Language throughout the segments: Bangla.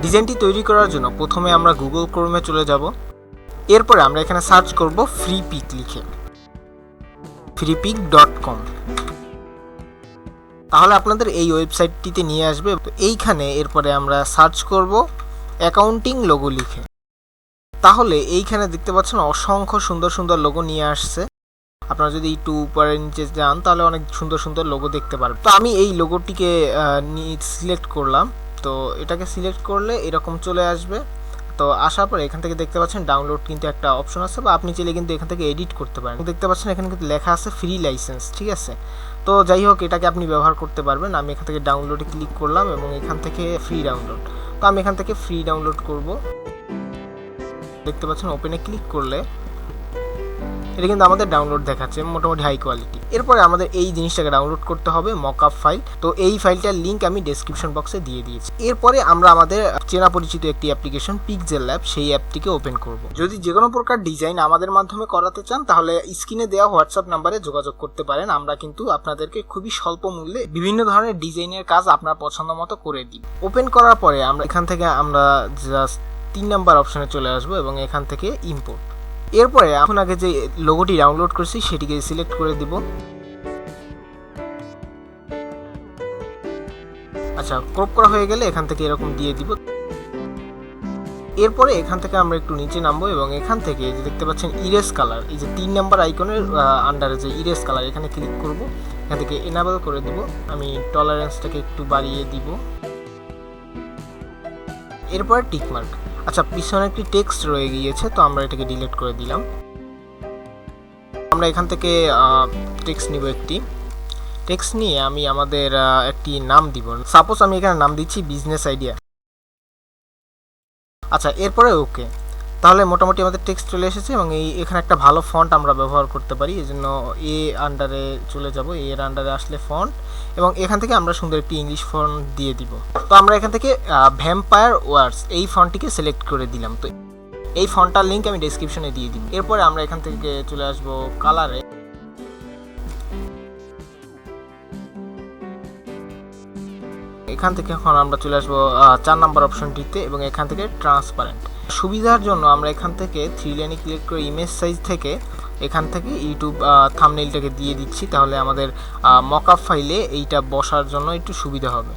ডিজাইনটি তৈরি করার জন্য প্রথমে আমরা গুগল ক্রোমে চলে যাব। এরপরে আমরা এখানে সার্চ করব ফ্রি পিক লিখে, freepik.com। তাহলে আপনাদের এই ওয়েবসাইটটিতে নিয়ে আসবে। তো এইখানে এরপরে আমরা সার্চ করব অ্যাকাউন্টিং লোগো লিখে। তাহলে এইখানে দেখতে পাচ্ছেন অসংখ্য সুন্দর সুন্দর লোগো নিয়ে আসছে। আপনারা যদি একটু উপরে নিচে যান তাহলে অনেক সুন্দর সুন্দর লোগো দেখতে পারবেন। তো আমি এই লোগোটিকে সিলেক্ট করলাম। তো এটাকে সিলেক্ট করলে এরকম চলে আসবে। তো আসার পরে এখান থেকে দেখতে পাচ্ছেন ডাউনলোড কিন্তু একটা অপশন আছে, বা আপনি চাইলে কিন্তু এখান থেকে এডিট করতে পারেন। দেখতে পাচ্ছেন এখানে কিন্তু লেখা আছে ফ্রি লাইসেন্স, ঠিক আছে। তো যাই হোক, এটাকে আপনি ব্যবহার করতে পারবেন। আমি এখান থেকে ডাউনলোডে ক্লিক করলাম এবং এখান থেকে ফ্রি ডাউনলোড। তো আমি এখান থেকে ফ্রি ডাউনলোড করব। দেখতে পাচ্ছেন ওপেনে ক্লিক করলে এটা কিন্তু আমাদের ডাউনলোড দেখাচ্ছে, মোটামুটি হাই কোয়ালিটি। এরপরে আমাদের এই জিনিসটাকে ডাউনলোড করতে হবে, মকআপ ফাইল। তো এই ফাইলটার লিঙ্ক আমি ডেসক্রিপশন বক্সে দিয়ে দিয়েছি। এরপরে আমরা আমাদের চেনা পরিচিত একটি অ্যাপ্লিকেশন পিক্সেলল্যাব, সেই অ্যাপটিকে ওপেন করব। যদি যে কোনো প্রকার ডিজাইন আমাদের মাধ্যমে করাতে চান তাহলে স্ক্রিনে দেওয়া হোয়াটসঅ্যাপ নাম্বারে যোগাযোগ করতে পারেন। আমরা কিন্তু আপনাদেরকে খুবই স্বল্প মূল্যে বিভিন্ন ধরনের ডিজাইনের কাজ আপনার পছন্দ মতো করে দিই। ওপেন করার পরে আমরা এখান থেকে আমরা জাস্ট 3 নাম্বার অপশনে চলে আসবো এবং এখান থেকে ইম্পোর্ট। এরপরে এখন আগে যে লোগোটি ডাউনলোড করছি সেটিকে সিলেক্ট করে দিব। আচ্ছা, ক্রপ করা হয়ে গেলে এখান থেকে এরকম দিয়ে দিব। এরপরে এখান থেকে আমরা একটু নিচে নামবো এবং এখান থেকে যে দেখতে পাচ্ছেন ইরেজ কালার, এই যে 3 নাম্বার আইকনের আন্ডারে যে ইরেজ কালার, এখানে ক্লিক করব। এখান থেকে এনাবেল করে দিব। আমি টলারেন্সটাকে একটু বাড়িয়ে দিব। এরপর টিকমার্ক। আচ্ছা, পিছনে একটি টেক্সট রয়ে গিয়েছে, তো আমরা এটাকে ডিলিট করে দিলাম। আমরা এখান থেকে টেক্সট নিব, একটি টেক্সট নিয়ে আমি আমাদের একটি নাম দিব। সাপোজ আমি এখানে নাম দিচ্ছি বিজনেস আইডিয়া। আচ্ছা, এরপরে ওকে। তাহলে মোটামুটি আমাদের টেক্সট চলে এসেছে এবং এখানে একটা ভালো ফন্ট আমরা ব্যবহার করতে পারি। এই জন্য এ আন্ডারে চলে যাব, এর আন্ডারে আসলে ফন্ট, এবং এখান থেকে আমরা সুন্দর একটি ইংলিশ ফন্ট দিয়ে দিব। তো আমরা এখান থেকে ভ্যাম্পায়ার ওয়ার্ডস এই ফন্টটিকে সিলেক্ট করে দিলাম। তো এই ফন্টটার লিঙ্ক আমি ডেসক্রিপশনে দিয়ে দিব। এরপরে আমরা এখান থেকে চলে আসব কালারে। এখান থেকে এখন আমরা চলে আসবো 4 নাম্বার অপশনটিতে এবং এখান থেকে ট্রান্সপারেন্ট। সুবিধার জন্য আমরা এখান থেকে 3 লাইনে ক্লিক করে ইমেজ সাইজ থেকে এখান থেকে ইউটিউব থাম্বনেইলটাকে দিয়ে দিচ্ছি। তাহলে আমাদের মকআপ ফাইলে এইটা বসার জন্য একটু সুবিধা হবে।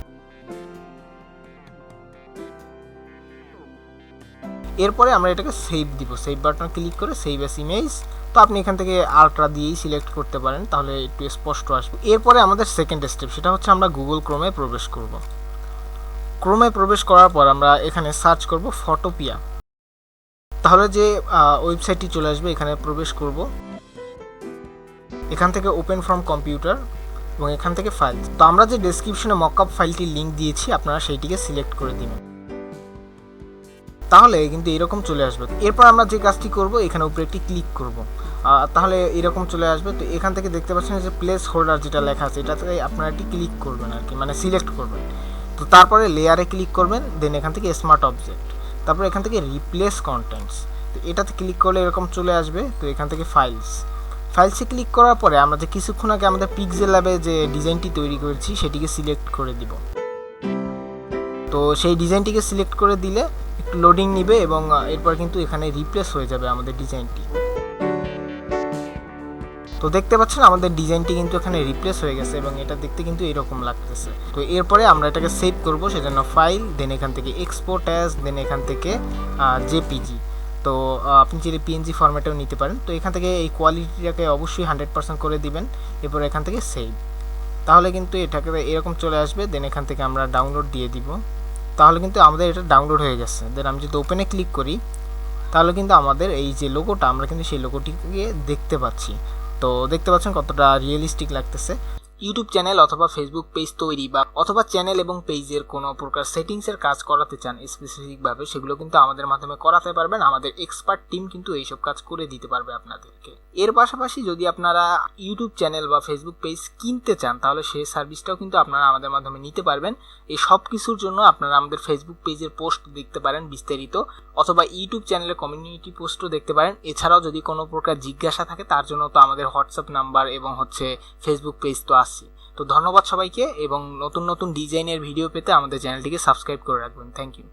এরপরে আমরা এটাকে সেভ দিব। সেভ বাটন ক্লিক করে সেভ অ্যাজ ইমেজ। তো আপনি এখান থেকে আল্ট্রা দিয়েই সিলেক্ট করতে পারেন, তাহলে একটু স্পষ্ট আসবে। এরপরে আমাদের সেকেন্ড স্টেপ, সেটা হচ্ছে আমরা গুগল ক্রোমে প্রবেশ করব। ক্রোমে প্রবেশ করার পর আমরা এখানে সার্চ করব ফটোপিয়া। তাহলে যে ওয়েবসাইটটি চলে আসবে, এখানে প্রবেশ করব। এখান থেকে ওপেন ফ্রম কম্পিউটার এবং এখান থেকে ফাইল। তো আমরা যে ডেসক্রিপশনে মকআপ ফাইলটির লিঙ্ক দিয়েছি আপনারা সেইটিকে সিলেক্ট করে দিবেন। তাহলে কিন্তু এরকম চলে আসবে। এরপর আমরা যে কাজটি করব, এখানে উপরে একটি ক্লিক করব। তাহলে এরকম চলে আসবে। তো এখান থেকে দেখতে পাচ্ছেন যে প্লেস হোল্ডার যেটা লেখা আছে, এটাতে আপনারা একটি ক্লিক করবেন আর কি, মানে সিলেক্ট করবেন। তো তারপরে লেয়ারে ক্লিক করবেন, দেন এখান থেকে স্মার্ট অবজেক্ট, তারপর এখান থেকে রিপ্লেস কন্টেন্টস। তো এটাতে ক্লিক করলে এরকম চলে আসবে। তো এখান থেকে ফাইলসে ক্লিক করার পরে আমরা যে কিছুক্ষণ আগে আমাদের পিক্সেলল্যাবে যে ডিজাইনটি তৈরি করেছি সেটিকে সিলেক্ট করে দিব। তো সেই ডিজাইনটিকে সিলেক্ট করে দিলে একটু লোডিং নিবে এবং এরপর কিন্তু এখানে রিপ্লেস হয়ে যাবে আমাদের ডিজাইনটি। তো দেখতে পাচ্ছেন আমাদের ডিজাইনটি কিন্তু এখানে রিপ্লেস হয়ে গেছে এবং এটা দেখতে কিন্তু এরকম লাগতেছে। তো এরপরে আমরা এটাকে সেভ করব, সেজন্য ফাইল, দেন এখান থেকে এক্সপোর্ট অ্যাজ, দেন এখান থেকে জেপিজি। তো আপনি চাইলে পিএনজি ফরম্যাটেও নিতে পারেন। তো এখান থেকে এই কোয়ালিটিটাকে অবশ্যই 100% করে দিবেন। এরপর এখান থেকে সেভ। তাহলে কিন্তু এটাকে এরকম চলে আসবে। দেন এখান থেকে আমরা ডাউনলোড দিয়ে দিব। তাহলে কিন্তু আমাদের এটা ডাউনলোড হয়ে গেছে। দেন আমি যদি ওপেনে ক্লিক করি তাহলে কিন্তু আমাদের এই যে লোগোটা, আমরা কিন্তু সেই লোগোটিকে দেখতে পাচ্ছি। তো দেখতে পাচ্ছেন কতটা রিয়েলিস্টিক লাগতেছে। ইউটিউব চ্যানেল অথবা ফেসবুক পেজ তৈরি বা অথবা চ্যানেল এবং পেজের কোনো প্রকার সেটিংসের কাজ করাতে চান স্পেসিফিকভাবে, সেগুলো কিন্তু আমাদের মাধ্যমে করাতে পারবেন। আমাদের এক্সপার্ট টিম কিন্তু এইসব কাজ করে দিতে পারবে আপনাদেরকে। এর পাশাপাশি যদি আপনারা ইউটিউব চ্যানেল বা ফেসবুক পেজ কিনতে চান তাহলে সেই সার্ভিসটাও কিন্তু আপনারা আমাদের মাধ্যমে নিতে পারবেন। এই সব কিছুর জন্য আপনারা আমাদের ফেসবুক পেজের পোস্ট দেখতে পারেন বিস্তারিত, অথবা ইউটিউব চ্যানেলের কমিউনিটি পোস্টও দেখতে পারেন। এছাড়াও যদি কোনো প্রকার জিজ্ঞাসা থাকে তার জন্য তো আমাদের হোয়াটসঅ্যাপ নাম্বার এবং ফেসবুক পেজ তো আছে। তো ধন্যবাদ সবাইকে, এবং নতুন নতুন ডিজাইনের ভিডিও পেতে আমাদের চ্যানেলটিকে সাবস্ক্রাইব করে রাখবেন। Thank you.